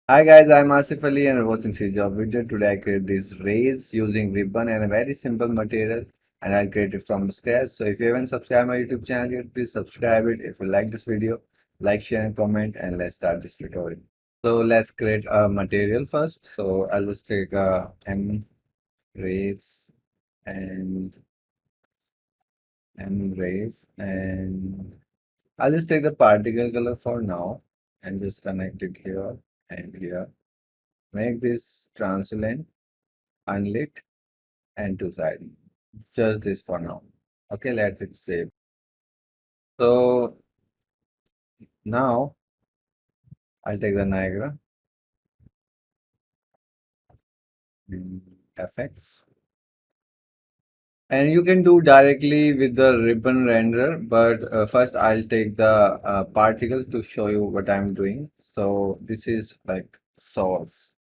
Hi guys, I'm Asif Ali and you're watching CGHOW video. Today I create this rays using ribbon and a very simple material and I'll create it from scratch. So if you haven't subscribed my YouTube channel yet, please subscribe it. If you like this video, like, share and comment and let's start this tutorial. So let's create a material first. So I'll just take a M rays and M rays and I'll just take the particle color for now and just connect it here and here. Make this translucent, unlit, and two-sided. Just this for now. Okay, let it save. So now I'll take the Niagara in effects. And you can do directly with the ribbon renderer, but first I'll take the particle to show you what I'm doing. So this is like source.